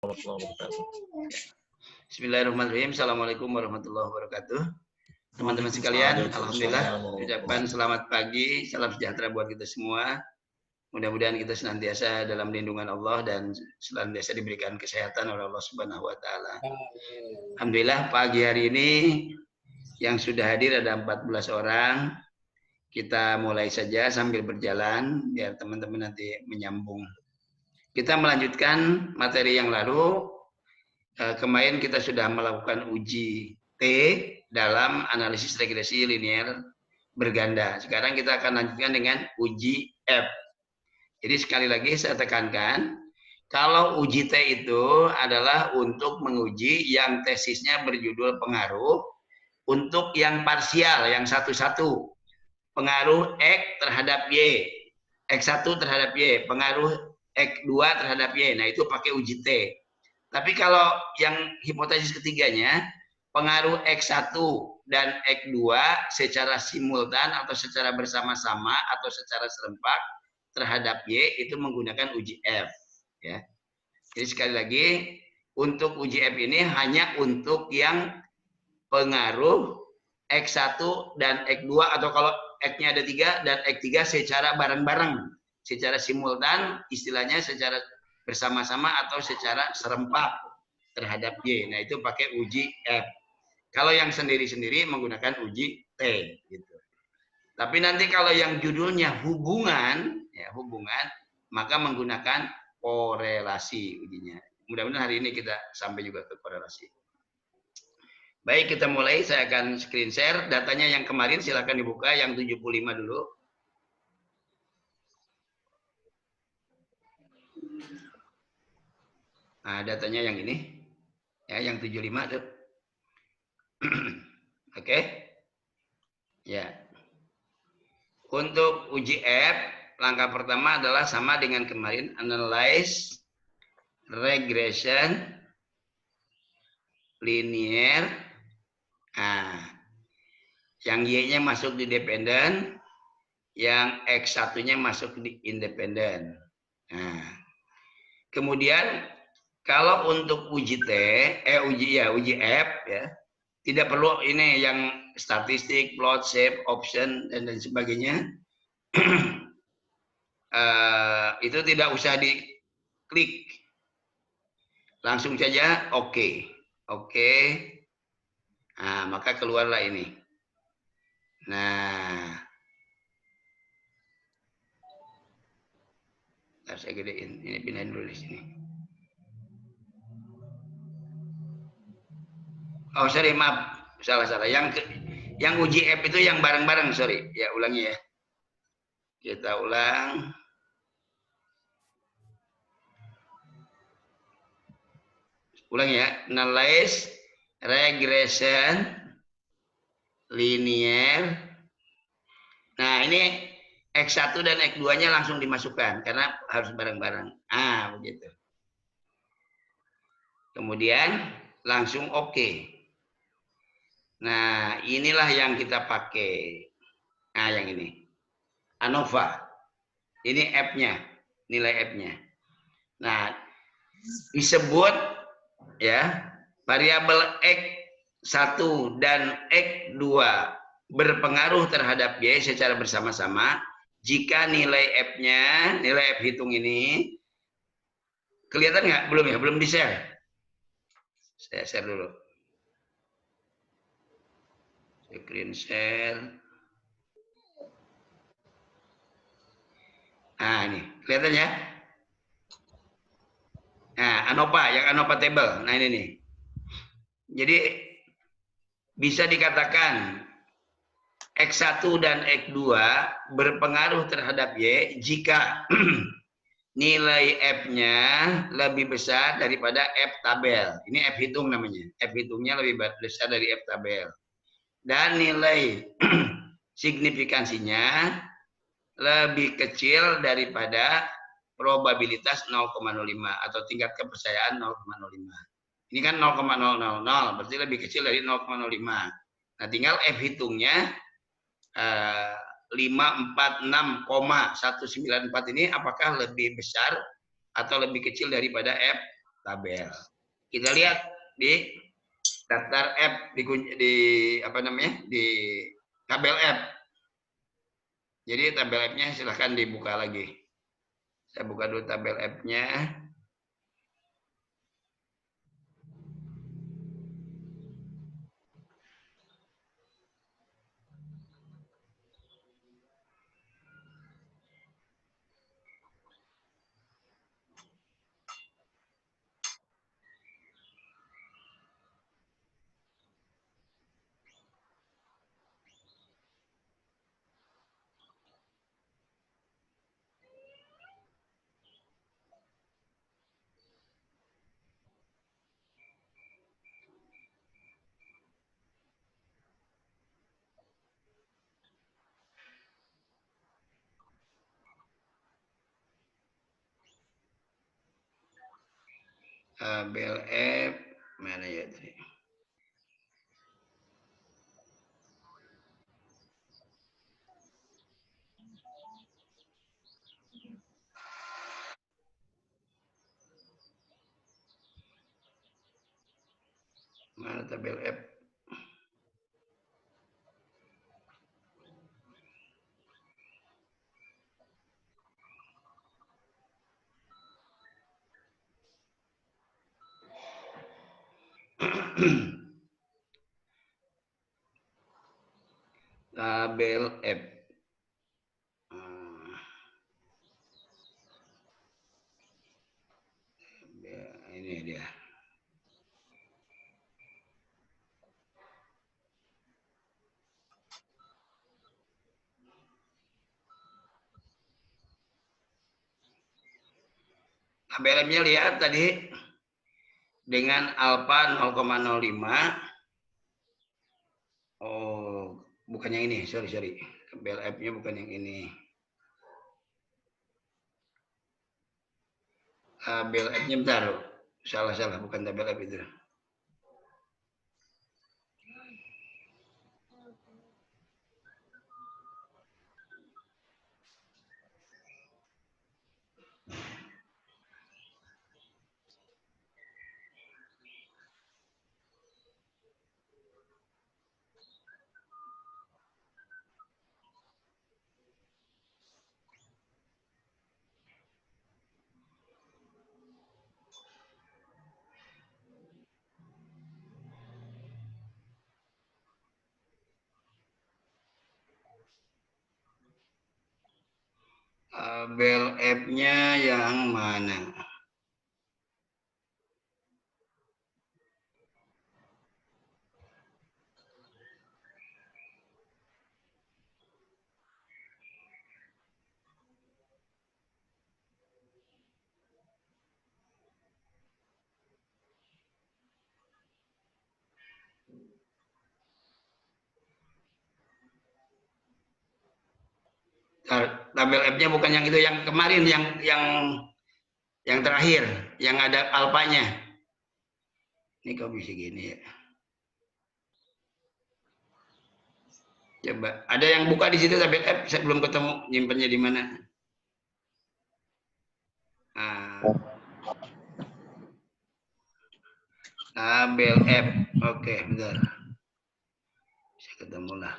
warahmatullahi wabarakatuh. Bismillahirrahmanirrahim. Assalamualaikum warahmatullahi wabarakatuh. Teman-teman sekalian, alhamdulillah ucapkan selamat pagi, salam sejahtera buat kita semua. Mudah-mudahan kita senantiasa dalam lindungan Allah dan senantiasa diberikan kesehatan oleh Allah Subhanahu wa taala. Alhamdulillah pagi hari ini yang sudah hadir ada 14 orang. Kita mulai saja sambil berjalan biar teman-teman nanti menyambung. Kita melanjutkan materi yang lalu. Kemarin kita sudah melakukan uji T dalam analisis regresi linear berganda. Sekarang kita akan lanjutkan dengan uji F. Jadi sekali lagi saya tekankan, kalau uji T itu adalah untuk menguji yang tesisnya berjudul pengaruh untuk yang parsial, yang satu-satu. Pengaruh X terhadap Y. X1 terhadap Y. Pengaruh X2 terhadap Y. Nah itu pakai uji T. Tapi kalau yang hipotesis ketiganya, pengaruh X1 dan X2 secara simultan atau secara bersama-sama atau secara serempak terhadap Y itu menggunakan uji F. Ya. Jadi sekali lagi, untuk uji F ini hanya untuk yang pengaruh X1 dan X2 atau kalau X-nya ada 3 dan X3 secara bareng-bareng, secara simultan, istilahnya secara bersama-sama atau secara serempak terhadap Y. Nah, itu pakai uji F. Kalau yang sendiri-sendiri menggunakan uji T gitu. Tapi nanti kalau yang judulnya hubungan, ya hubungan, maka menggunakan korelasi ujinya. Mudah-mudahan hari ini kita sampai juga ke korelasi. Baik, kita mulai. Saya akan screen share datanya yang kemarin, silakan dibuka yang 75 dulu. Nah, datanya yang ini. Ya, yang 75 tuh. Oke. Ya. Untuk uji F, langkah pertama adalah sama dengan kemarin, analyze regression linear. Nah, yang Y-nya masuk di dependen, yang X1-nya masuk di independen. Nah, kemudian kalau untuk uji T, uji F ya, tidak perlu ini yang statistik, plot, shape, option dan lain sebagainya. Itu tidak usah diklik. Langsung saja oke. Oke. Nah, maka keluarlah ini. Nah, saya gedein. Ini pindahin dulu di sini. Oh, sorry, maaf. Salah. Yang uji F itu yang bareng-bareng, sorry. Ya, ulangi ya. Kita ulang. Ulangi ya. Analyze regression linear. Nah, ini X1 dan X2-nya langsung dimasukkan karena harus bareng-bareng. Ah, begitu. Kemudian langsung oke. Nah, inilah yang kita pakai. Nah, yang ini. ANOVA. Ini F-nya, nilai F-nya. Nah, disebut ya, variabel X1 dan X2 berpengaruh terhadap Y secara bersama-sama jika nilai F-nya, nilai F hitung ini kelihatan nggak? Belum ya? Belum di-share? Saya share dulu. Screen share. Nah, ini kelihatan ya? Nah, ANOVA, yang ANOVA table. Nah, ini nih. Jadi bisa dikatakan X1 dan X2 berpengaruh terhadap Y jika nilai F-nya lebih besar daripada F tabel. Ini F hitung namanya. F hitungnya lebih besar dari F tabel. Dan nilai signifikansinya lebih kecil daripada probabilitas 0,05 atau tingkat kepercayaan 0,05. Ini kan 0,000, berarti lebih kecil dari 0,05. Nah, tinggal F hitungnya 546,194 ini apakah lebih besar atau lebih kecil daripada F tabel. Kita lihat di daftar F di apa namanya? Di tabel F. Jadi tabel F-nya silahkan dibuka lagi. Saya buka dulu tabel F-nya. Tabel F mana ya tadi? Mana tabel F? Tabel F. Ini dia. Tabel F-nya lihat tadi dengan alfa 0,05. Oh, bukan yang ini, sorry. Tabel F-nya bukan yang ini. Tabel F-nya bentar. Salah, bukan tabel F itu. Tabel F-nya yang mana? Tabel F-nya bukan yang itu, yang kemarin, yang terakhir, yang ada alfanya. Ini kok bisa gini ya? Coba, ada yang buka di situ tabel F, saya belum ketemu nyimpannya di mana. Tabel F, oke, bentar. Saya ketemu lah.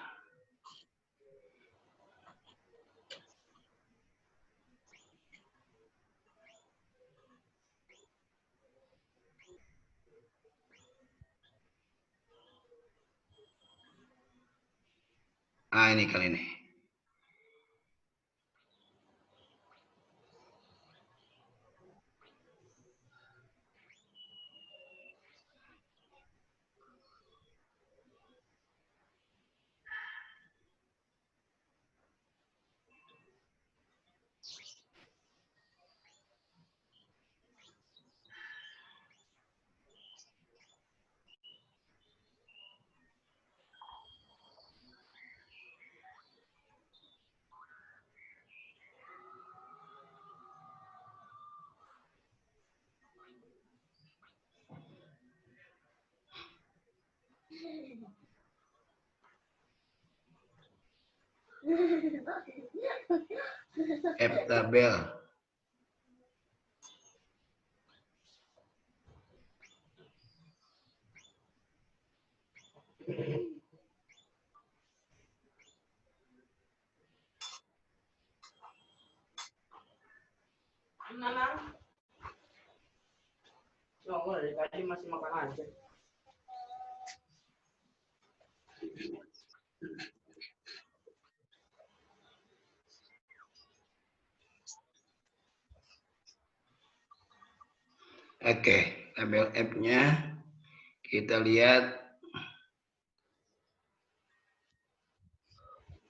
Ini kali ini. F tabel. dari tadi masih makan aja. Oke, tabel F-nya kita lihat.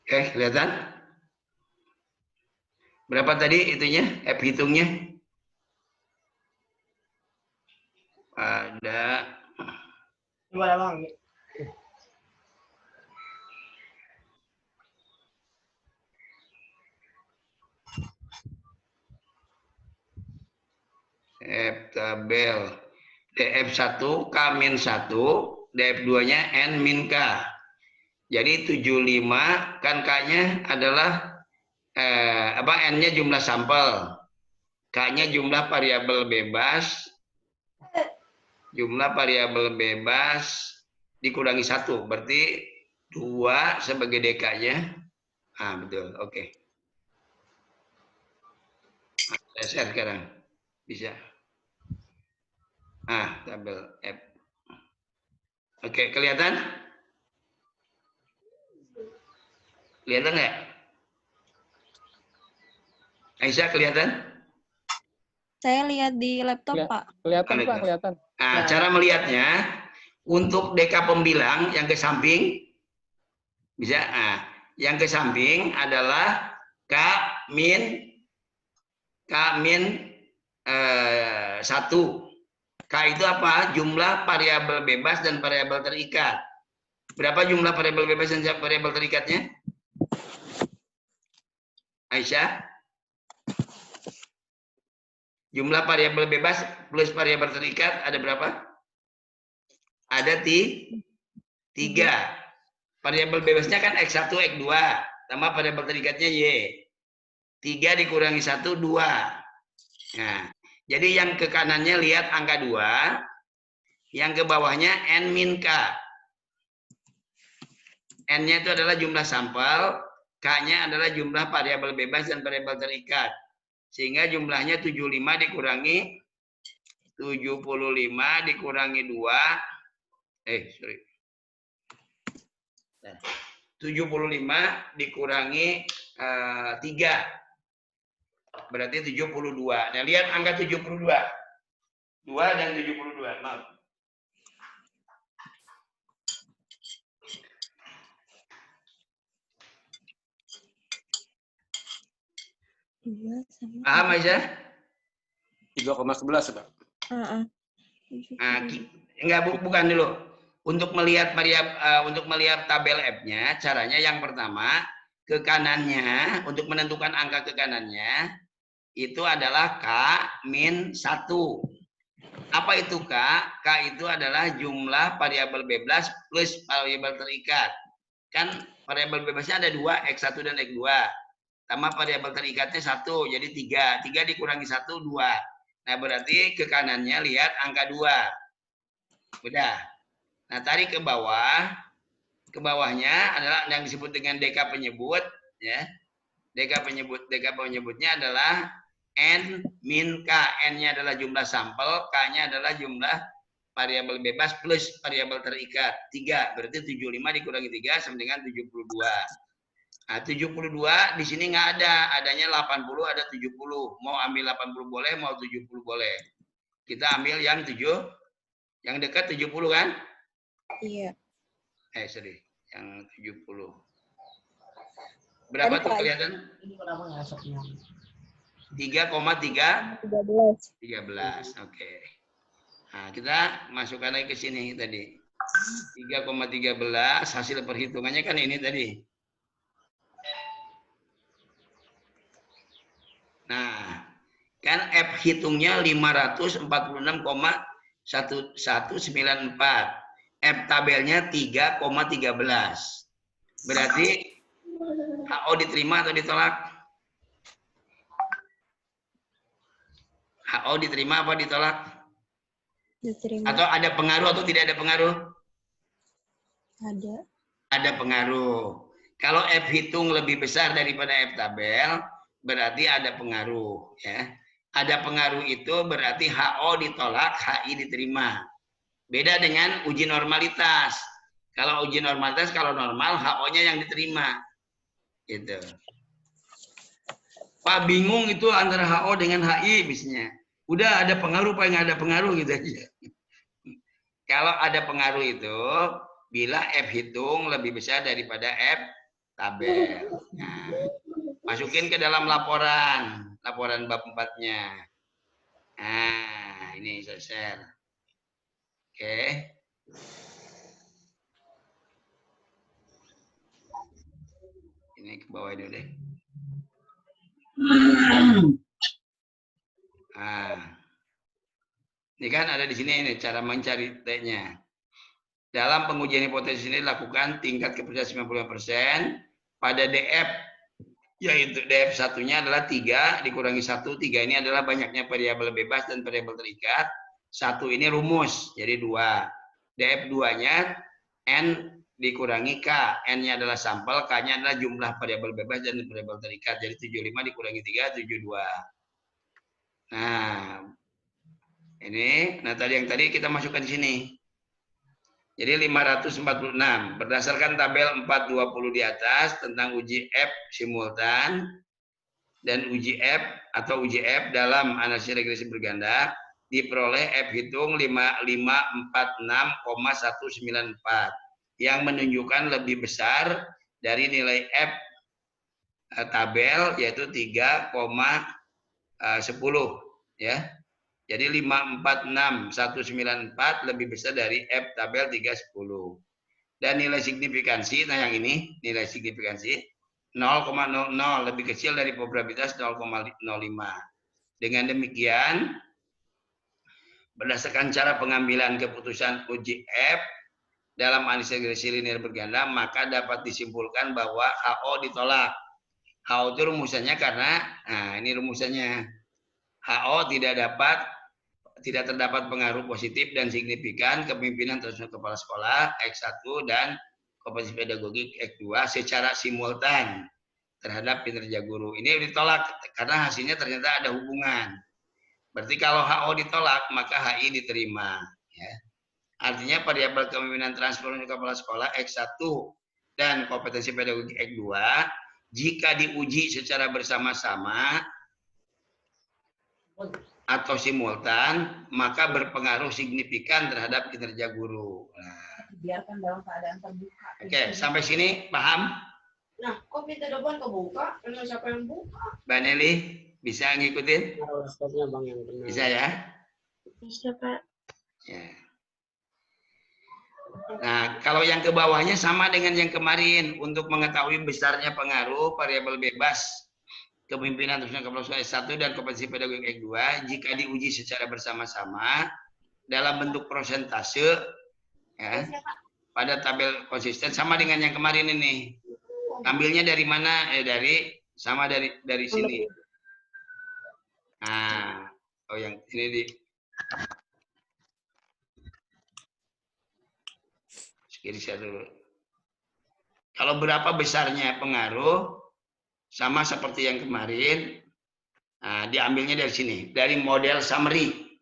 Oke, kelihatan? Berapa tadi itunya? F hitungnya? Ada Gimana Bang? F tabel DF1 K-1, DF2-nya N-K. Jadi 75 kan K-nya adalah N-nya jumlah sampel. K-nya jumlah variabel bebas. Jumlah variabel bebas dikurangi 1, berarti 2 sebagai DK-nya. Ah, betul. Oke. Saya share sekarang. Bisa. Tabel F. Oke, kelihatan? Kelihatan nggak? Aisyah, kelihatan? Saya lihat di laptop, Pak. Kelihatan, Pak, kelihatan. Nah, cara melihatnya, untuk DK pembilang yang ke samping, bisa. Yang ke samping adalah K min 1. K itu apa? Jumlah variabel bebas dan variabel terikat. Berapa jumlah variabel bebas dan variabel terikatnya? Aisyah? Jumlah variabel bebas plus variabel terikat ada berapa? Ada 3. Variabel bebasnya kan X1, X2. Tambah variabel terikatnya Y. 3 dikurangi 1, 2. Nah, jadi yang ke kanannya lihat angka 2. Yang ke bawahnya N-K. N-nya itu adalah jumlah sampel. K-nya adalah jumlah variabel bebas dan variabel terikat. Sehingga jumlahnya 75 dikurangi 2. 75 dikurangi 3. Berarti 72. Nah, lihat angka 72. 2 dan 72. Maaf. Paham aja? 3,11, Pak. Enggak, bukan dulu. Untuk melihat tabel F-nya, caranya yang pertama ke kanannya, untuk menentukan angka ke kanannya itu adalah K-1. Apa itu K? K itu adalah jumlah variabel bebas plus variabel terikat. Kan variabel bebasnya ada 2, X1 dan X2. Tambah variabel terikatnya 1, jadi 3. 3 dikurangi 1, 2. Nah, berarti ke kanannya lihat angka 2. Udah. Nah, tarik ke bawah. Ke bawahnya adalah yang disebut dengan DK penyebut, ya. DK penyebutnya adalah N-K. N-nya adalah jumlah sampel, K-nya adalah jumlah variabel bebas plus variabel terikat. 3, berarti 75 dikurangi 3 sama dengan 72. Nah, 72 di sini nggak ada, adanya 80, ada 70. Mau ambil 80 boleh, mau 70 boleh. Kita ambil yang 7, yang dekat 70 kan? Iya. Sorry, yang 70. Berapa tuh kelihatan? 3,13. Oke. Nah, kita masukkan lagi ke sini tadi. 3,13 hasil perhitungannya kan ini tadi. Nah, kan F hitungnya 546,1194. F tabelnya 3,13. Berarti HO diterima atau ditolak? HO diterima apa ditolak? Diterima. Atau ada pengaruh atau tidak ada pengaruh? Ada. Ada pengaruh. Kalau F hitung lebih besar daripada F tabel, berarti ada pengaruh. Ya. Ada pengaruh itu berarti HO ditolak, HI diterima. Beda dengan uji normalitas. Kalau uji normalitas, kalau normal, HO-nya yang diterima. Gitu. Pak bingung itu antara HO dengan HI misalnya. Udah ada pengaruh, Pak nggak ada pengaruh gitu aja. Kalau ada pengaruh itu, bila F hitung lebih besar daripada F tabel. Nah, masukin ke dalam laporan bab 4-nya. Nah, ini saya share. Oke. Ini ke bawah dulu deh. Nah, ini kan ada di sini ini cara mencari T-nya. Dalam pengujian hipotesis ini lakukan tingkat kepercayaan 95% pada DF, yaitu DF satunya adalah 3 dikurangi 1. 3 ini adalah banyaknya variabel bebas dan variabel terikat. 1 ini rumus, jadi 2. DF 2-nya N dikurangi K. N-nya adalah sampel, K-nya adalah jumlah variabel bebas dan variabel terikat. Jadi 75 dikurangi 3, 72. Nah, ini, tadi yang tadi kita masukkan di sini. Jadi 546 berdasarkan tabel 420 di atas tentang uji F simultan dan uji F atau uji F dalam analisis regresi berganda diperoleh F hitung 5546,194 yang menunjukkan lebih besar dari nilai F tabel yaitu 3,10 ya. Jadi 546194 lebih besar dari F tabel 310. Dan nilai signifikansi, nah yang ini nilai signifikansi 0,00 lebih kecil dari probabilitas 0,05. Dengan demikian, berdasarkan cara pengambilan keputusan uji F dalam analisis regresi linear berganda, maka dapat disimpulkan bahwa HO ditolak. HO itu rumusannya karena, nah ini rumusannya, HO tidak terdapat pengaruh positif dan signifikan kepemimpinan terhadap kepala sekolah X1 dan kompetensi pedagogik X2 secara simultan terhadap kinerja guru. Ini ditolak karena hasilnya ternyata ada hubungan. Berarti kalau HO ditolak, maka HI diterima. Ya. Artinya variabel kepemimpinan transformasi kepala sekolah X1 dan kompetensi pedagogik X2 jika diuji secara bersama-sama atau simultan, maka berpengaruh signifikan terhadap kinerja guru. Nah. Biarkan dalam keadaan terbuka. Oke, sampai sini paham? Nah, kok pintu depan kebuka? Karena siapa yang buka? Mbak Nelly, bisa ngikutin? Stopnya Bang yang benar. Bisa ya? Bisa, Pak. Ya. Nah, kalau yang ke bawahnya sama dengan yang kemarin. Untuk mengetahui besarnya pengaruh variabel bebas kepemimpinan terusnya kepala sekolah S1 dan kompetensi pedagogik X2 jika diuji secara bersama-sama dalam bentuk persentase ya, pada tabel konsisten sama dengan yang kemarin ini. Ambilnya dari mana? Dari sini. Nah, oh yang ini di kiri dulu. Kalau berapa besarnya pengaruh sama seperti yang kemarin, nah, diambilnya dari sini, dari model summary.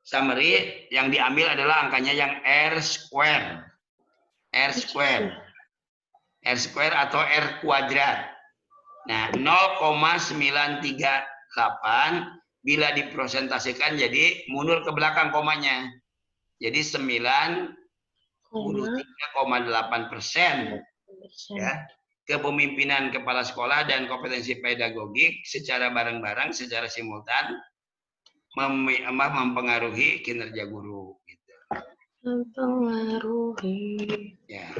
Summary yang diambil adalah angkanya yang R square atau R kuadrat. Nah, 0,938 bila dipresentasikan jadi mundur ke belakang komanya. Jadi 93,8% ya. Kepemimpinan kepala sekolah dan kompetensi pedagogik secara bareng-bareng, secara simultan mempengaruhi kinerja guru. Gitu. Mempengaruhi. Ya.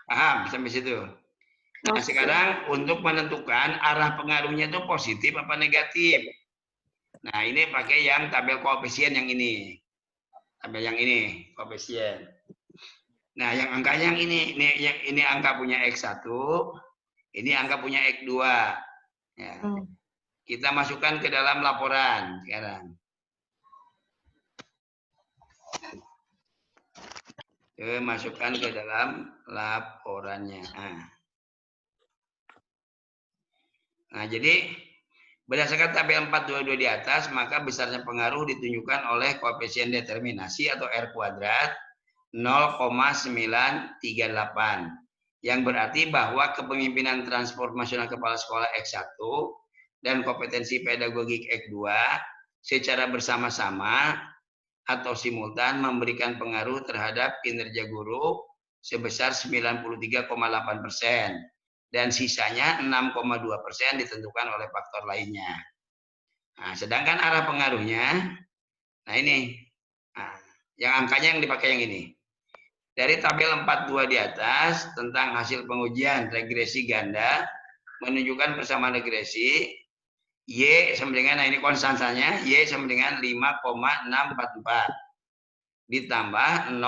Paham sampai situ. Nah, sekarang untuk menentukan arah pengaruhnya itu positif apa negatif. Nah, ini pakai yang tabel koefisien yang ini. Tabel yang ini, koefisien. Nah, yang angka yang ini angka punya X1, ini angka punya X2. Ya. Kita masukkan ke dalam laporan sekarang. Masukkan ke dalam laporannya. Nah, jadi berdasarkan tabel 422 di atas, maka besarnya pengaruh ditunjukkan oleh koefisien determinasi atau R kuadrat 0,938. Yang berarti bahwa kepemimpinan transformasional kepala sekolah X1 dan kompetensi pedagogik X2 secara bersama-sama atau simultan memberikan pengaruh terhadap kinerja guru sebesar 93,8%. Dan sisanya 6,2% ditentukan oleh faktor lainnya. Nah, sedangkan arah pengaruhnya, nah ini, yang angkanya yang dipakai yang ini. Dari tabel 42 di atas tentang hasil pengujian regresi ganda menunjukkan persamaan regresi Y sama dengan, nah ini konstansanya, Y sama dengan 5,644 ditambah 0,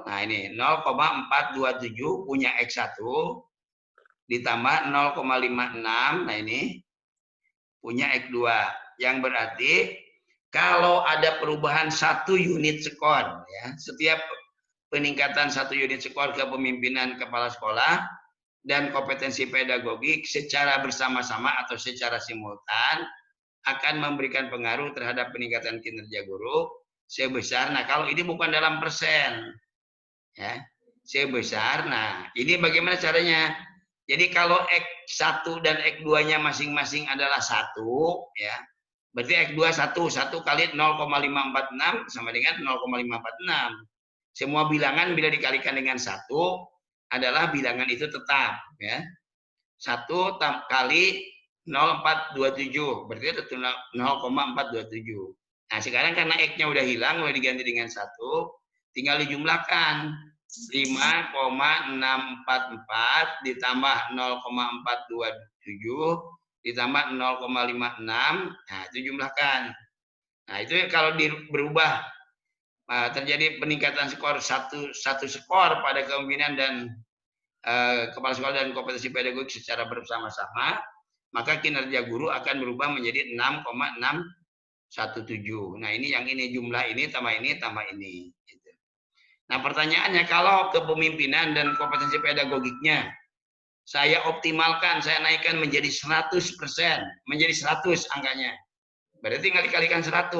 nah ini 0,427 punya X1 ditambah 0,56, nah ini punya X2. Yang berarti kalau ada perubahan 1 unit skor, ya, setiap peningkatan 1 unit skor kepemimpinan kepala sekolah dan kompetensi pedagogik secara bersama-sama atau secara simultan akan memberikan pengaruh terhadap peningkatan kinerja guru sebesar, nah kalau ini bukan dalam persen, ya, sebesar, nah ini bagaimana caranya? Jadi kalau X1 dan X2-nya masing-masing adalah 1, ya, berarti X2 1 kali 0,546 sama dengan 0,546. Semua bilangan bila dikalikan dengan 1 adalah bilangan itu tetap, ya. 1 kali 0,427, berarti itu 0,427. Nah, sekarang karena X-nya udah hilang, udah diganti dengan 1, tinggal dijumlahkan. 5,644 ditambah 0,427 ditambah 0,56, nah itu jumlahkan. Nah itu kalau berubah terjadi peningkatan skor satu skor pada kepemimpinan dan kepala sekolah dan kompetensi pedagogik secara bersama-sama, maka kinerja guru akan berubah menjadi 6,617. Nah ini yang ini jumlah ini tambah ini tambah ini. Nah pertanyaannya, kalau kepemimpinan dan kompetensi pedagogiknya saya optimalkan, saya naikkan menjadi 100%, menjadi 100 angkanya. Berarti tinggal dikalikan 100.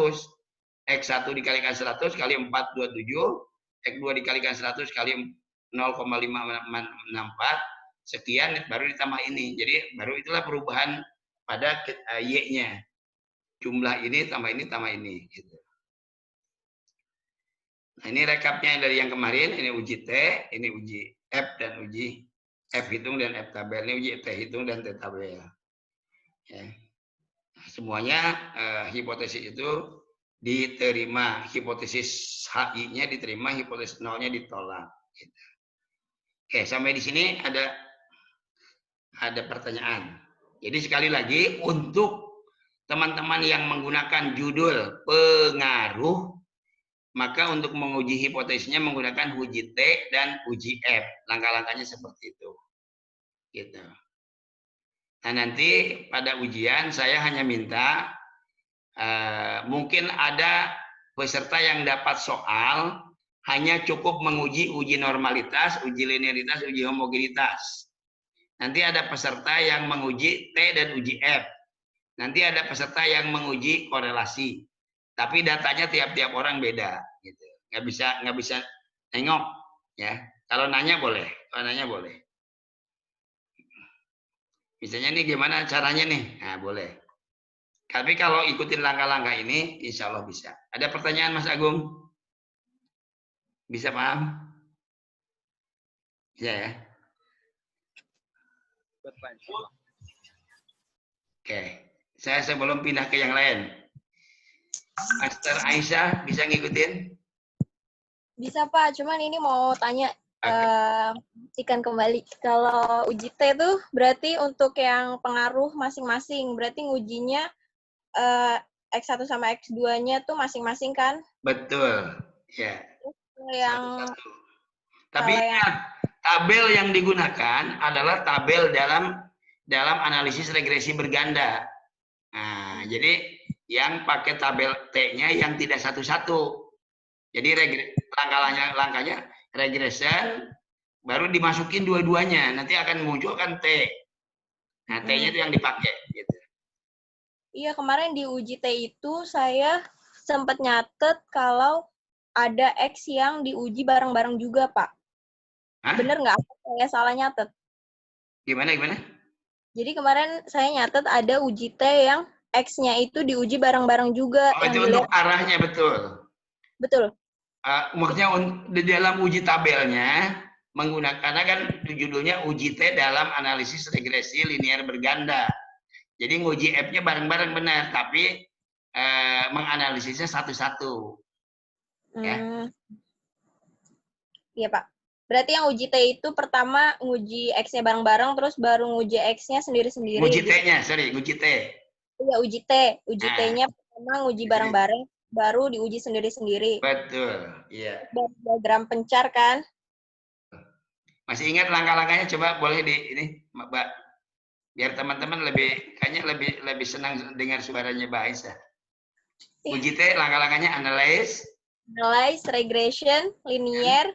X1 dikalikan 100 kali 427, X2 dikalikan 100 kali 0,564, sekian baru ditambah ini. Jadi baru itulah perubahan pada Y-nya. Jumlah ini tambah ini tambah ini. Gitu. Nah, ini rekapnya dari yang kemarin, ini uji T, ini uji F dan uji F hitung dan F tabel, ini uji T hitung dan T tabel. Ya. Semuanya hipotesis itu diterima, hipotesis HI-nya diterima, hipotesis nolnya ditolak. Gitu. Oke, sampai di sini ada pertanyaan. Jadi sekali lagi, untuk teman-teman yang menggunakan judul pengaruh, maka untuk menguji hipotesisnya menggunakan uji T dan uji F. Langkah-langkahnya seperti itu. Gitu. Nah nanti pada ujian saya hanya minta mungkin ada peserta yang dapat soal hanya cukup menguji uji normalitas, uji linearitas, uji homogenitas. Nanti ada peserta yang menguji T dan uji F. Nanti ada peserta yang menguji korelasi. Tapi datanya tiap-tiap orang beda, gitu. Nggak bisa nengok, ya. Kalau nanya boleh, Misalnya nih gimana caranya nih, nah boleh. Tapi kalau ikutin langkah-langkah ini, insya Allah bisa. Ada pertanyaan Mas Agung? Bisa paham? Bisa ya. Oke, saya sebelum pindah ke yang lain. Master Aisyah bisa ngikutin? Bisa Pak, cuman ini mau tanya ikan kembali. Kalau uji T itu berarti untuk yang pengaruh masing-masing, berarti ngujinya X1 sama X2-nya tuh masing-masing kan? Betul, ya. Yang Satu-satu. Tapi ingat, tabel yang digunakan adalah tabel dalam analisis regresi berganda. Nah, jadi yang pakai tabel T-nya yang tidak satu-satu. Jadi langkahnya regression, baru dimasukin dua-duanya. Nanti akan munculkan T. Nah, T-nya itu yang dipakai. Gitu. Iya, kemarin di uji T itu saya sempat nyatet kalau ada X yang diuji bareng-bareng juga, Pak. Hah? Bener nggak? Saya salah nyatet. Gimana? Jadi kemarin saya nyatet ada uji T yang X-nya itu diuji bareng-bareng juga. Oh, yang itu dilihat. untuk arahnya, betul. Betul. Maksudnya di dalam uji tabelnya, menggunakan, karena kan judulnya uji T dalam analisis regresi linear berganda. Jadi nguji F-nya bareng-bareng benar, tapi menganalisisnya satu-satu. Ya. Iya, Pak. Berarti yang uji T itu pertama nguji X-nya bareng-bareng, terus baru nguji X-nya sendiri-sendiri. Nguji gitu. T-nya, sorry, nguji T. Iya, uji T. Uji T-nya pertama nguji bareng-bareng, baru diuji sendiri-sendiri. Betul, iya. Diagram pencar kan? Masih ingat langkah-langkahnya? Coba boleh ini, Mbak. Biar teman-teman kayaknya lebih senang dengar suaranya Mbak Aisyah. Uji T, langkah-langkahnya analyze, regression, linear,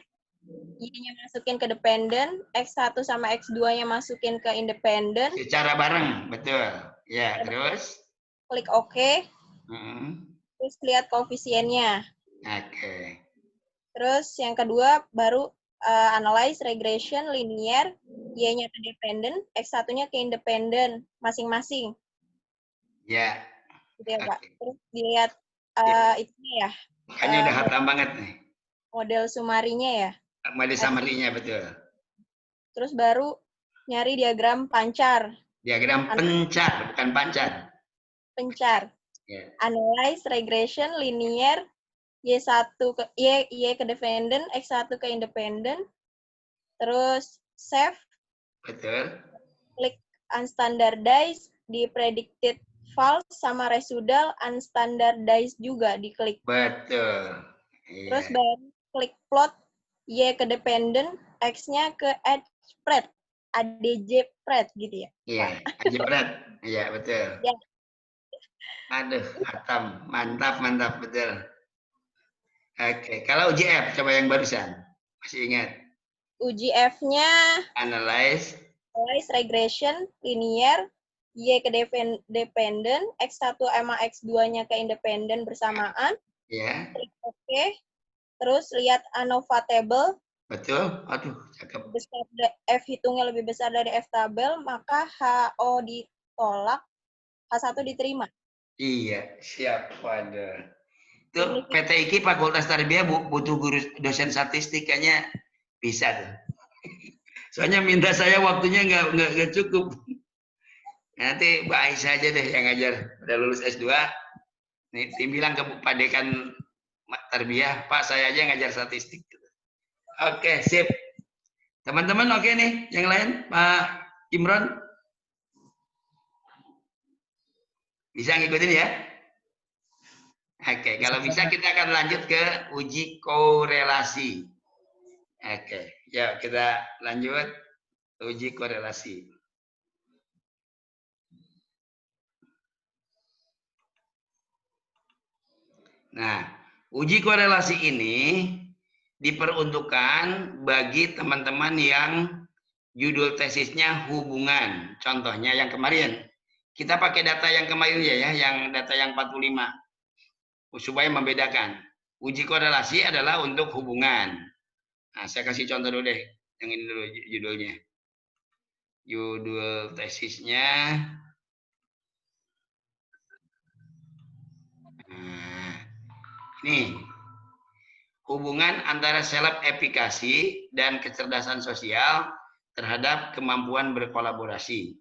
Y-nya masukin ke dependent, X1 sama X2-nya masukin ke independent. Secara bareng, betul. Ya, terus? Klik OK. Terus lihat koefisiennya. Oke. Terus yang kedua baru analyze, regression, linear, Y-nya ke dependent, X1-nya ke independent, masing-masing. Ya. Gitu ya, Pak. Terus dilihat itu ya. Makanya udah hatam banget nih. Model sumarinya ya. Model summary-nya, betul. Terus baru nyari diagram pancar. Diagram pencar, bukan pancar. Pencar. Yeah. Analyze, regression, linear, Y1 ke Y ke dependent, X1 ke independent. Terus save. Betul. Klik unstandardized, di predicted false sama residual unstandardized juga diklik. Betul. Yeah. Terus baru klik plot Y ke dependent, X-nya ke edge spread, ADJ spread gitu ya. Iya, ADJ spread. Iya, betul. Ya. Aduh, hatam. Mantap, betul. Oke, kalau uji F, coba yang barusan. Masih ingat? Uji F-nya analyze, regression, linear, Y ke dependent, X1 sama X2-nya ke independent bersamaan. Ya. Klik OK. Terus lihat ANOVA table. Betul. Aduh, cakep. F hitungnya lebih besar dari F tabel, maka HO ditolak, H1 diterima. Iya, siap. Waduh. Itu PTIK Fakultas Tarbiyah butuh guru dosen statistik, kayaknya bisa tuh. Soalnya minta saya waktunya nggak cukup. Nanti Mbak Aisyah aja deh yang ngajar. Udah lulus S2. Nih, tim bilang ke Pak Dekan Tarbiyah, Pak saya aja ngajar statistik. Oke, sip. Teman-teman oke nih, yang lain Pak Imron? Bisa ngikutin ya? Oke, kalau bisa kita akan lanjut ke uji korelasi. Oke, ya kita lanjut uji korelasi. Nah, uji korelasi ini diperuntukkan bagi teman-teman yang judul tesisnya hubungan. Contohnya yang kemarin. Kita pakai data yang kemarin ya, yang data yang 45. Supaya membedakan. Uji korelasi adalah untuk hubungan. Nah, saya kasih contoh dulu deh. Yang ini dulu judulnya. Judul tesisnya. Nah, ini. Hubungan antara seleb efikasi dan kecerdasan sosial terhadap kemampuan berkolaborasi.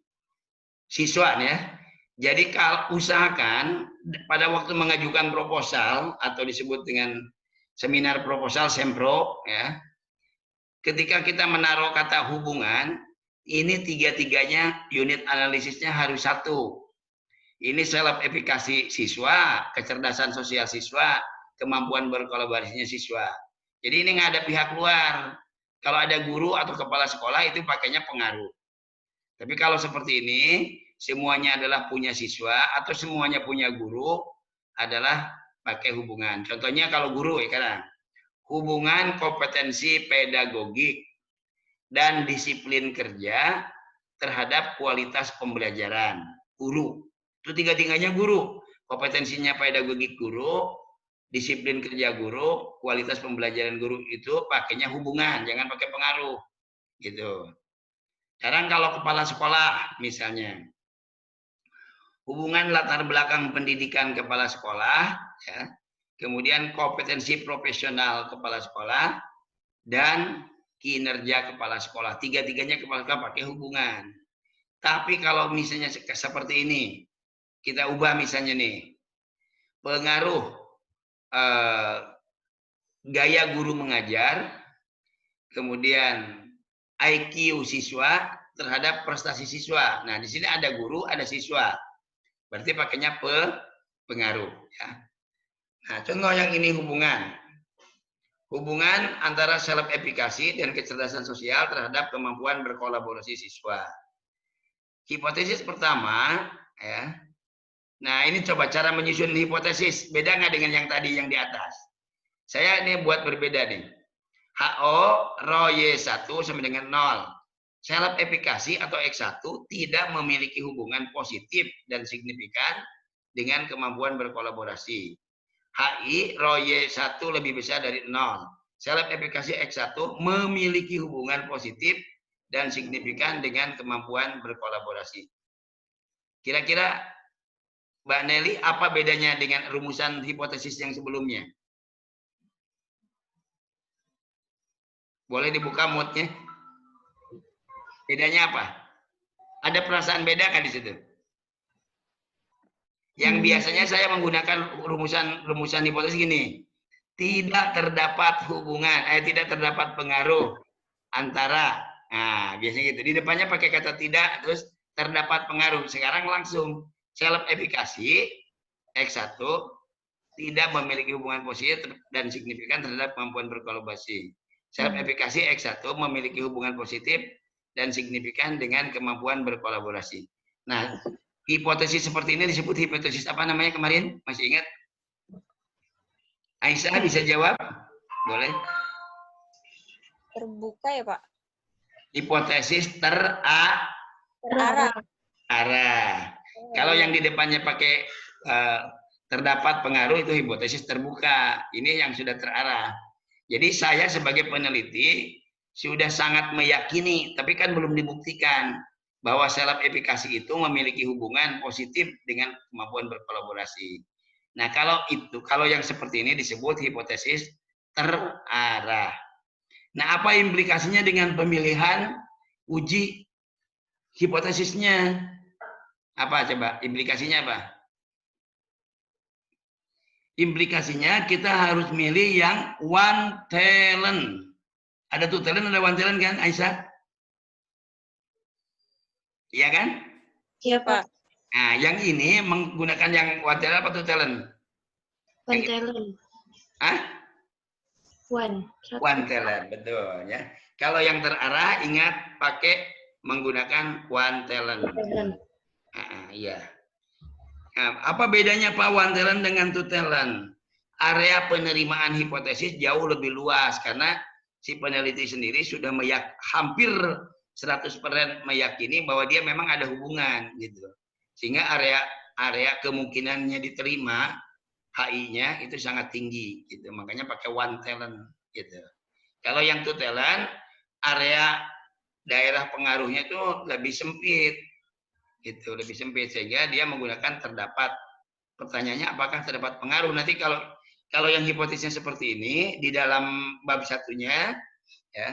Siswa ya. Jadi kalau usahakan pada waktu mengajukan proposal atau disebut dengan seminar proposal sempro ya. Ketika kita menaruh kata hubungan, ini tiga-tiganya unit analisisnya harus satu. Ini seleb efikasi siswa, kecerdasan sosial siswa, kemampuan berkolaborasinya siswa. Jadi ini nggak ada pihak luar. Kalau ada guru atau kepala sekolah itu pakainya pengaruh. Tapi kalau seperti ini, semuanya adalah punya siswa atau semuanya punya guru adalah pakai hubungan. Contohnya kalau guru ya kan, hubungan kompetensi pedagogik dan disiplin kerja terhadap kualitas pembelajaran guru. Itu tiga-tiganya guru. Kompetensinya pedagogik guru, disiplin kerja guru, kualitas pembelajaran guru itu pakainya hubungan, jangan pakai pengaruh. Gitu. Sekarang kalau kepala sekolah misalnya, hubungan latar belakang pendidikan kepala sekolah, ya, kemudian kompetensi profesional kepala sekolah, dan kinerja kepala sekolah. Tiga-tiganya kepala sekolah pakai hubungan. Tapi kalau misalnya seperti ini, kita ubah misalnya nih, pengaruh gaya guru mengajar, kemudian IQ siswa terhadap prestasi siswa. Nah, di sini ada guru, ada siswa. Berarti pakainya pengaruh. Ya. Nah, contoh yang ini hubungan. Hubungan antara self efikasi dan kecerdasan sosial terhadap kemampuan berkolaborasi siswa. Hipotesis pertama, ya. Nah, ini coba cara menyusun hipotesis. Beda nggak dengan yang tadi yang di atas? Saya ini buat berbeda nih. HO rho Y1 sama dengan 0. Self efikasi atau X1 tidak memiliki hubungan positif dan signifikan dengan kemampuan berkolaborasi. HI rho Y1 lebih besar dari 0. Self efikasi X1 memiliki hubungan positif dan signifikan dengan kemampuan berkolaborasi. Kira-kira Mbak Nelly, apa bedanya dengan rumusan hipotesis yang sebelumnya? Boleh dibuka moodnya? Bedanya apa? Ada perasaan beda kan di situ? Yang biasanya saya menggunakan rumusan hipotesis gini. Tidak terdapat hubungan, tidak terdapat pengaruh antara, nah biasanya gitu. Di depannya pakai kata tidak, terus terdapat pengaruh. Sekarang langsung self efikasi X1 tidak memiliki hubungan positif dan signifikan terhadap kemampuan berkolaborasi. Self efikasi X1 memiliki hubungan positif dan signifikan dengan kemampuan berkolaborasi. Nah, hipotesis seperti ini disebut hipotesis apa namanya kemarin? Masih ingat? Aisyah bisa jawab? Boleh? Terbuka ya, Pak? Hipotesis Terarah. Kalau yang di depannya pakai terdapat pengaruh itu hipotesis terbuka. Ini yang sudah terarah. Jadi saya sebagai peneliti sudah sangat meyakini, tapi kan belum dibuktikan bahwa self efikasi itu memiliki hubungan positif dengan kemampuan berkolaborasi. Nah, kalau yang seperti ini disebut hipotesis terarah. Nah, apa implikasinya dengan pemilihan uji hipotesisnya? Apa coba? Implikasinya apa? Implikasinya kita harus milih yang one talent. Ada two talent, ada one talent kan, Aisyah? Iya kan? Iya, Pak. Nah, yang ini menggunakan yang one talent apa two talent? One talent. Hah? One. One talent, betul ya. Kalau yang terarah, ingat pakai menggunakan one talent. Iya. Nah, apa bedanya Pak one talent dengan two talent? Area penerimaan hipotesis jauh lebih luas karena si peneliti sendiri sudah hampir 100% meyakini bahwa dia memang ada hubungan gitu. Sehingga area kemungkinannya diterima HI-nya itu sangat tinggi gitu. Makanya pakai one talent gitu. Kalau yang two talent, area daerah pengaruhnya itu lebih sempit. Gitu, lebih sempit sehingga dia menggunakan terdapat. Pertanyaannya apakah terdapat pengaruh? Nanti kalau yang hipotesisnya seperti ini di dalam bab satunya ya.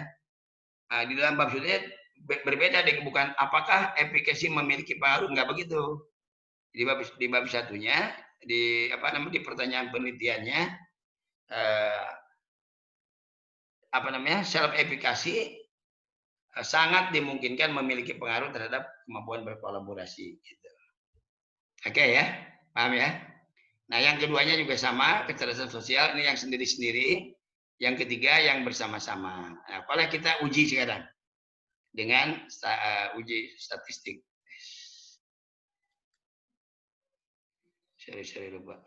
Nah, di dalam bab satunya berbeda dengan bukan apakah efikasi memiliki pengaruh, enggak begitu. Di bab satunya di pertanyaan penelitiannya self efikasi sangat dimungkinkan memiliki pengaruh terhadap kemampuan berkolaborasi gitu. Oke ya, paham ya? Nah, yang keduanya juga sama, kecerdasan sosial ini yang sendiri-sendiri, yang ketiga yang bersama-sama. Nah, boleh kita uji sekarang dengan uji statistik. Sorry lupa.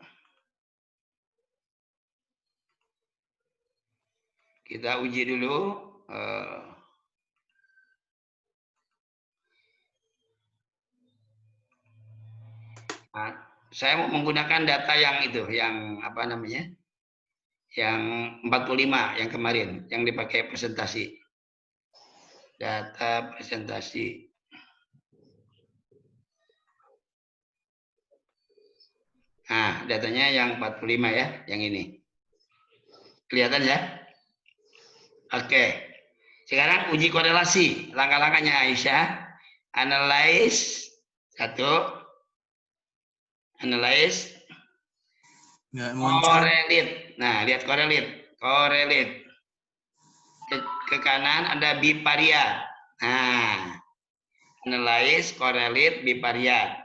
Kita uji dulu. Nah, saya mau menggunakan data yang itu, yang apa namanya? Yang 45 yang kemarin, yang dipakai presentasi. Data presentasi. Nah, datanya yang 45 ya, yang ini. Kelihatan ya? Oke. Sekarang uji korelasi. Langkah-langkahnya Aisyah. Analyze. Satu. Analyze. Correlate. Nah, lihat correlate. Correlate. Ke kanan ada bivariat. Nah, analyze, correlate, bivariat.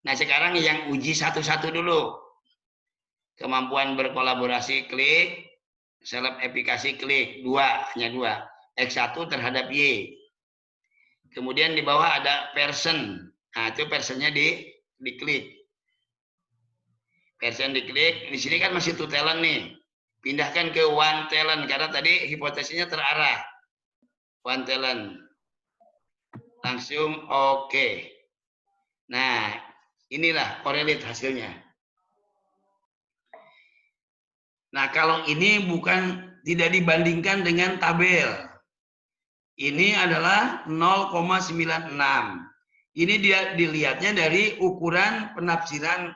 Nah, sekarang yang uji satu-satu dulu. Kemampuan berkolaborasi, klik. Self efikasi, klik. Hanya dua. X1 terhadap Y. Kemudian di bawah ada person. Nah, itu personnya diklik. Person diklik. Di sini kan masih two talent nih. Pindahkan ke one talent karena tadi hipotesisnya terarah. One talent. Langsung oke. Nah, inilah correlate hasilnya. Nah, kalau ini tidak dibandingkan dengan tabel. Ini adalah 0,96. Ini dia dilihatnya dari ukuran penafsiran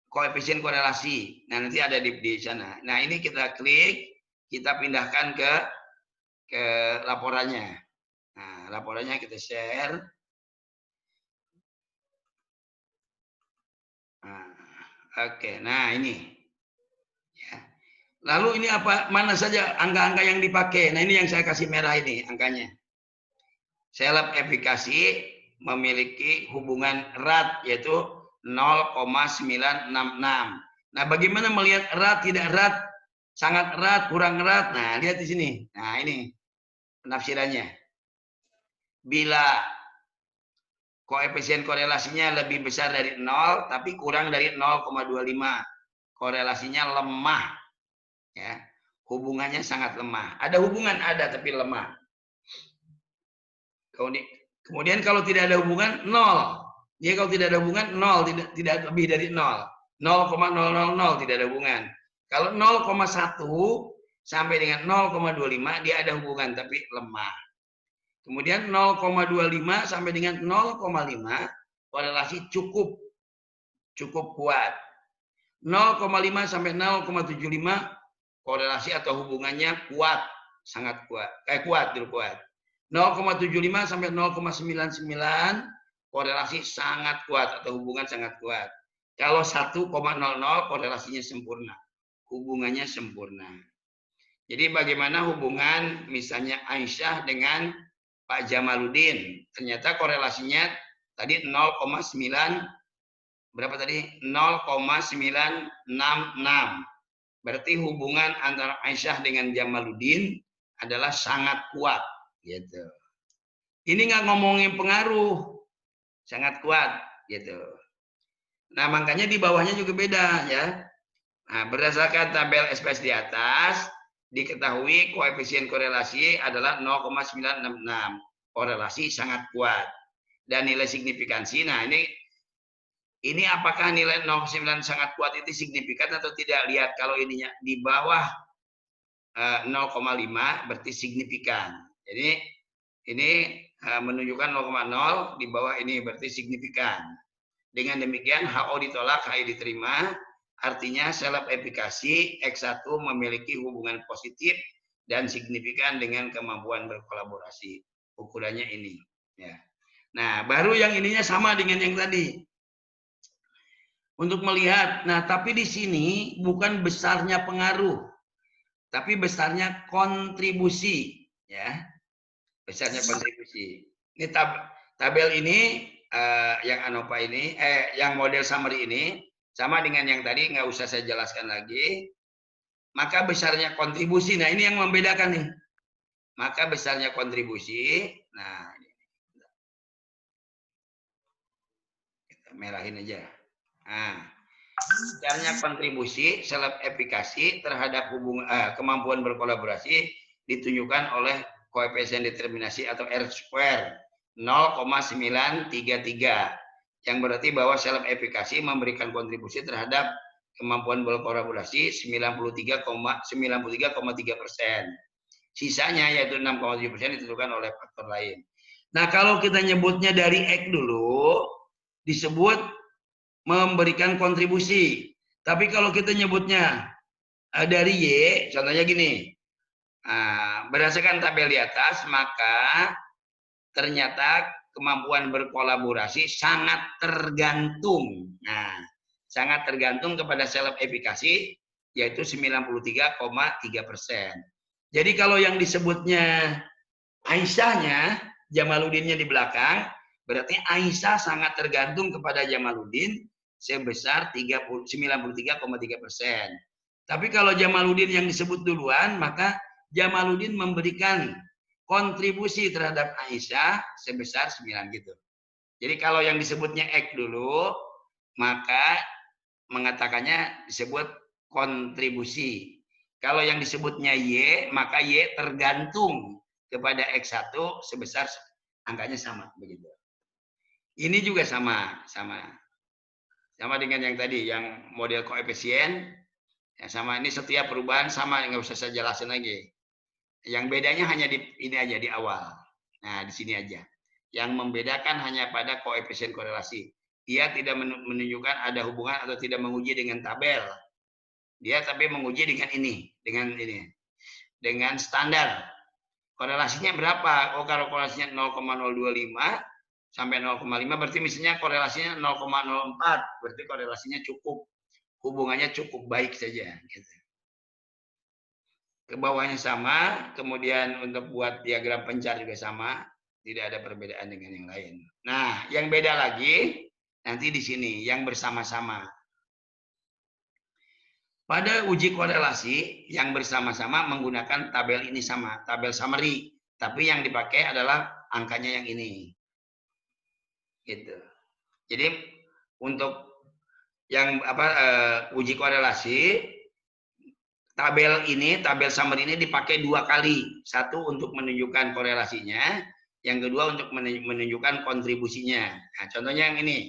koefisien korelasi. Nah, nanti ada di sana. Nah, ini kita klik, kita pindahkan ke laporannya. Nah, laporannya kita share. Nah, oke, nah ini. Ya. Lalu ini apa? Mana saja angka-angka yang dipakai? Nah, ini yang saya kasih merah ini angkanya. Self efikasi memiliki hubungan erat yaitu 0,966. Nah, bagaimana melihat erat, tidak erat, sangat erat, kurang erat? Nah, lihat di sini. Nah, ini penafsirannya. Bila koefisien korelasinya lebih besar dari 0, tapi kurang dari 0,25, korelasinya lemah. Ya, hubungannya sangat lemah. Ada hubungan, ada, tapi lemah. Kemudian kalau tidak ada hubungan, 0. Dia kalau tidak ada hubungan, 0. Tidak lebih dari 0. 0,000 tidak ada hubungan. Kalau 0,1 sampai dengan 0,25, dia ada hubungan, tapi lemah. Kemudian 0,25 sampai dengan 0,5, korelasi cukup kuat. 0,5 sampai 0,75, korelasi atau hubungannya kuat, sangat kuat. Kuat. 0,75 sampai 0,99 korelasi sangat kuat atau hubungan sangat kuat. Kalau 1,00 korelasinya sempurna. Hubungannya sempurna. Jadi bagaimana hubungan misalnya Aisyah dengan Pak Jamaluddin? Ternyata korelasinya tadi 0,9 berapa tadi? 0,966. Berarti hubungan antara Aisyah dengan Jamaluddin adalah sangat kuat. Gitu. Ini nggak ngomongin pengaruh, sangat kuat, gitu. Nah, makanya di bawahnya juga beda, ya. Nah, berdasarkan tabel SPS di atas, diketahui koefisien korelasi adalah 0,966. Korelasi sangat kuat. Dan nilai signifikansi, nah ini apakah nilai 0,9 sangat kuat itu signifikan atau tidak? Lihat, kalau ininya di bawah 0,5 berarti signifikan. Jadi ini menunjukkan 0,0, di bawah ini berarti signifikan. Dengan demikian HO ditolak, HI diterima, artinya self efikasi X1 memiliki hubungan positif dan signifikan dengan kemampuan berkolaborasi. Ukurannya ini. Ya. Nah, baru yang ininya sama dengan yang tadi. Untuk melihat, nah tapi di sini bukan besarnya pengaruh, tapi besarnya kontribusi, ya. Besarnya kontribusi. Ini tabel ini yang ANOVA ini, yang model summary ini sama dengan yang tadi, nggak usah saya jelaskan lagi. Maka besarnya kontribusi, nah ini yang membedakan nih. Maka besarnya kontribusi, nah kita merahin aja. Nah, besarnya kontribusi self efikasi terhadap kemampuan berkolaborasi ditunjukkan oleh koefisien determinasi atau R square 0,933 yang berarti bahwa self efikasi memberikan kontribusi terhadap kemampuan berkolaborasi 93,3%. Sisanya yaitu 6,7% ditentukan oleh faktor lain. Nah, kalau kita nyebutnya dari X dulu disebut memberikan kontribusi. Tapi kalau kita nyebutnya dari Y, contohnya gini. Berdasarkan tabel di atas, maka ternyata kemampuan berkolaborasi sangat tergantung. Nah, sangat tergantung kepada self efikasi yaitu 93,3%. Jadi kalau yang disebutnya Aisyahnya, Jamaluddinnya di belakang, berarti Aisyah sangat tergantung kepada Jamaluddin sebesar 93,3%. Tapi kalau Jamaluddin yang disebut duluan, maka Jamaluddin memberikan kontribusi terhadap Aisyah sebesar 9 gitu. Jadi kalau yang disebutnya X dulu, maka mengatakannya disebut kontribusi. Kalau yang disebutnya Y, maka Y tergantung kepada X1 sebesar angkanya sama begitu. Ini juga sama dengan yang tadi, yang model koefisien. Ya, sama, ini setiap perubahan sama, nggak usah saya jelasin lagi. Yang bedanya hanya di ini aja di awal. Nah, di sini aja. Yang membedakan hanya pada koefisien korelasi. Dia tidak menunjukkan ada hubungan atau tidak menguji dengan tabel. Dia tapi menguji dengan ini. Dengan standar. Korelasinya berapa? Oh, kalau korelasinya 0,025 sampai 0,5 berarti misalnya korelasinya 0,04. Berarti korelasinya cukup. Hubungannya cukup baik saja. Gitu. Ke bawahnya sama, kemudian untuk buat diagram pencar juga sama, tidak ada perbedaan dengan yang lain. Nah, yang beda lagi nanti di sini, yang bersama-sama. Pada uji korelasi yang bersama-sama menggunakan tabel ini sama, tabel summary, tapi yang dipakai adalah angkanya yang ini. Gitu. Jadi untuk yang uji korelasi, tabel summary ini dipakai 2 kali. Satu untuk menunjukkan korelasinya, yang kedua untuk menunjukkan kontribusinya. Nah, contohnya yang ini.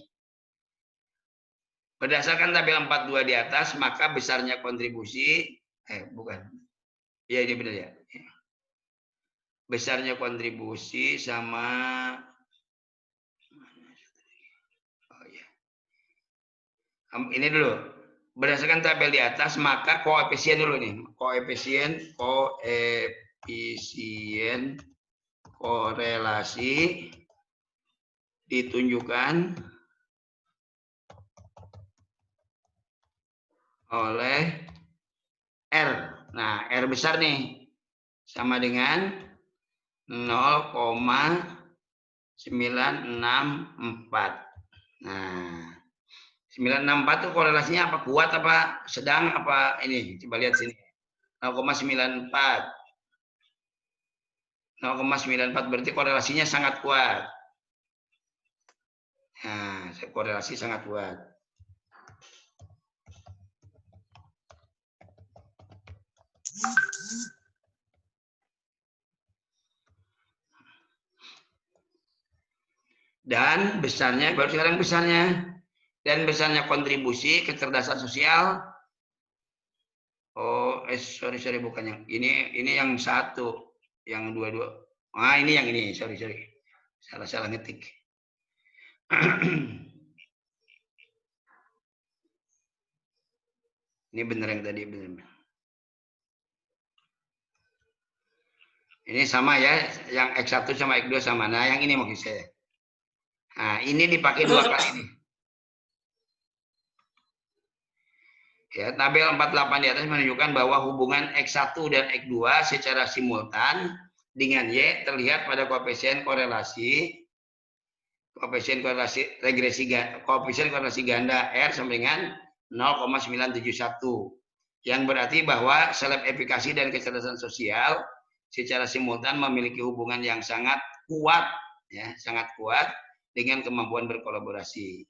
Berdasarkan tabel 42 di atas, maka besarnya kontribusi, bukan. Ya, ini benar ya. Besarnya kontribusi sama, ini dulu. Berdasarkan tabel di atas, maka koefisien dulu nih. Koefisien korelasi ditunjukkan oleh R. Nah, R besar nih. Sama dengan 0,964. Nah, 964 itu korelasinya apa? Kuat apa? Sedang apa? Ini, coba lihat sini. 0,94. 0,94 berarti korelasinya sangat kuat. Nah, korelasi sangat kuat. Dan besarnya, baru sekarang besarnya. Dan besarnya kontribusi kecerdasan sosial. Oh, sorry bukan yang ini yang satu, yang dua. Ah, ini yang ini, sorry. Salah ngetik. Ini benar yang tadi, benar. Ini sama ya, yang X1 sama X2 sama. Nah, yang ini maksud saya. Nah, ini dipakai 2 kali nih. Ya, tabel 48 di atas menunjukkan bahwa hubungan X1 dan X2 secara simultan dengan Y terlihat pada koefisien korelasi ganda R sama dengan 0,971. Yang berarti bahwa self efikasi dan kecerdasan sosial secara simultan memiliki hubungan yang sangat kuat dengan kemampuan berkolaborasi.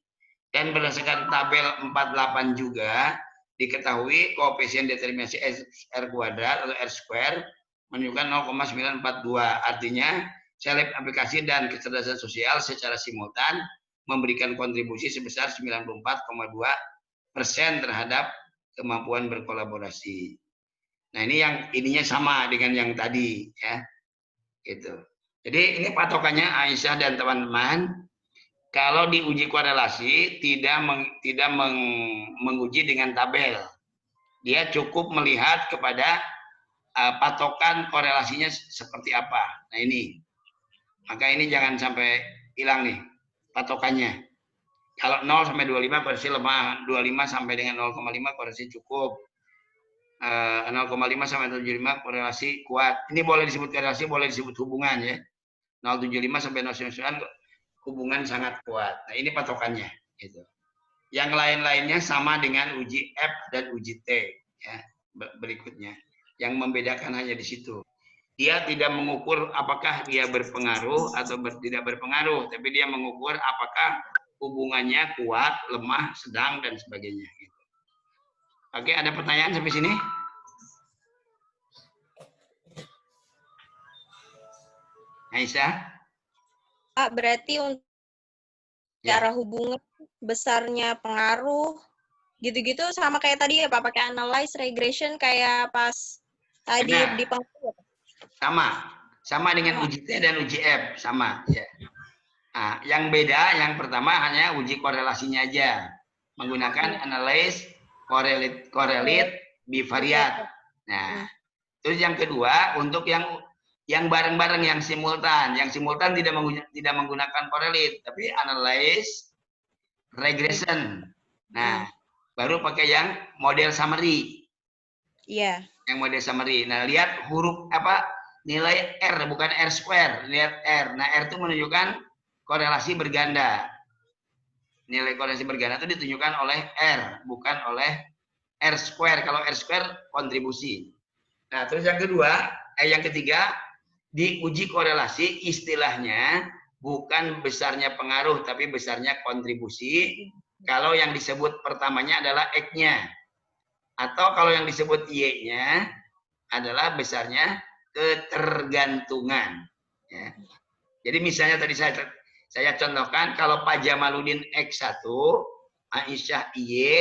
Dan berdasarkan tabel 48 juga diketahui koefisien determinasi R kuadrat atau R square menunjukkan 0,942. Artinya seleb aplikasi dan kecerdasan sosial secara simultan memberikan kontribusi sebesar 94,2% terhadap kemampuan berkolaborasi. Nah, ini yang ininya sama dengan yang tadi ya. Gitu. Jadi ini patokannya Aisyah dan teman-teman. Kalau diuji korelasi tidak menguji dengan tabel. Dia cukup melihat kepada patokan korelasinya seperti apa. Nah, ini. Maka ini jangan sampai hilang nih patokannya. Kalau 0 sampai 25 korelasi lemah, 25 sampai dengan 0,5 korelasi cukup. 0,5 sampai 75 korelasi kuat. Ini boleh disebut korelasi, boleh disebut hubungan ya. 0,75 sampai 0,9 hubungan sangat kuat. Nah, ini patokannya gitu. Yang lain-lainnya sama dengan uji F dan uji T ya. Berikutnya. Yang membedakan hanya di situ. Dia tidak mengukur apakah dia berpengaruh atau tidak berpengaruh, tapi dia mengukur apakah hubungannya kuat, lemah, sedang dan sebagainya gitu. Oke, ada pertanyaan sampai sini? Aisyah? Pak, berarti untuk cara hubungan, besarnya pengaruh, gitu-gitu sama kayak tadi ya Pak, pakai analyze, regression kayak pas tadi di pengaruh. Sama dengan uji T dan uji F, sama ya. Nah, yang beda yang pertama hanya uji korelasinya aja. Menggunakan analyze, correlate, bivariate. Nah, terus yang kedua untuk yang bareng-bareng yang simultan tidak menggunakan correlate tapi analyze, regression. Nah, baru pakai yang model summary. Iya. Yang model summary. Nah, lihat huruf apa nilai R bukan R square, lihat R. Nah, R itu menunjukkan korelasi berganda. Nilai korelasi berganda itu ditunjukkan oleh R, bukan oleh R square. Kalau R square kontribusi. Nah, terus yang ketiga, diuji korelasi istilahnya bukan besarnya pengaruh, tapi besarnya kontribusi. Kalau yang disebut pertamanya adalah X-nya. Atau kalau yang disebut Y-nya adalah besarnya ketergantungan. Ya. Jadi misalnya tadi saya contohkan, kalau Pak Jamaluddin X1, Aisyah Y,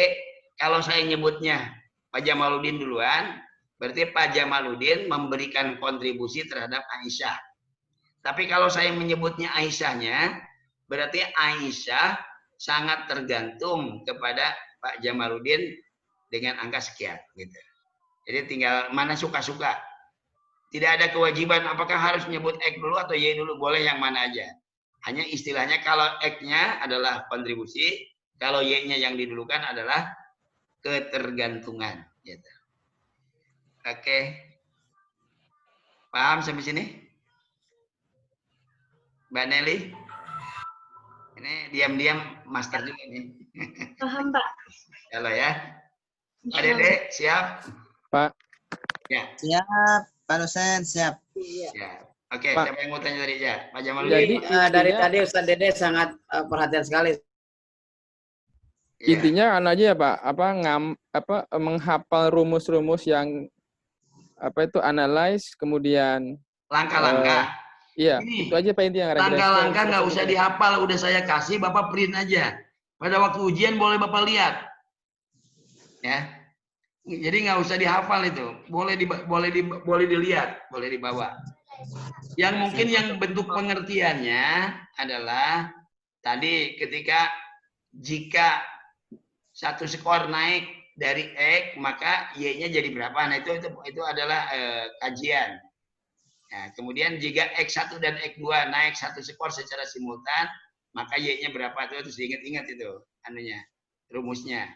kalau saya nyebutnya Pak Jamaluddin duluan, berarti Pak Jamaluddin memberikan kontribusi terhadap Aisyah. Tapi kalau saya menyebutnya Aisyahnya, berarti Aisyah sangat tergantung kepada Pak Jamaluddin dengan angka sekian. Gitu. Jadi tinggal mana suka-suka. Tidak ada kewajiban apakah harus menyebut X dulu atau Y dulu, boleh yang mana aja. Hanya istilahnya kalau X-nya adalah kontribusi, kalau Y-nya yang didulukan adalah ketergantungan. Gitu. Oke. Paham sampai sini? Mbak Nelly? Ini diam-diam master juga nih. Paham, Pak. Halo ya. Pak Dede, siap? Pak. Ya. Siap, Pak dosen, siap. Ya. Oke, Pak. siapa yang mau tanya tadi ya? Pak Jamal. Jadi dari tadi Ustaz Dede sangat perhatian sekali. Intinya aja ya Pak, menghafal rumus-rumus yang itu analyze, kemudian langkah-langkah. Iya, Ini, itu aja Pak intinya. Langkah-langkah nggak usah dihafal, udah saya kasih, Bapak print aja. Pada waktu ujian boleh Bapak lihat. Ya. Jadi nggak usah dihafal itu, boleh dilihat, boleh dibawa. Yang mungkin yang bentuk pengertiannya adalah tadi ketika jika satu skor naik dari X maka Y-nya jadi berapa? Nah itu adalah kajian. Nah, kemudian jika X1 dan X2 naik satu skor secara simultan maka Y-nya berapa? Itu harus diingat-ingat itu anunya, rumusnya.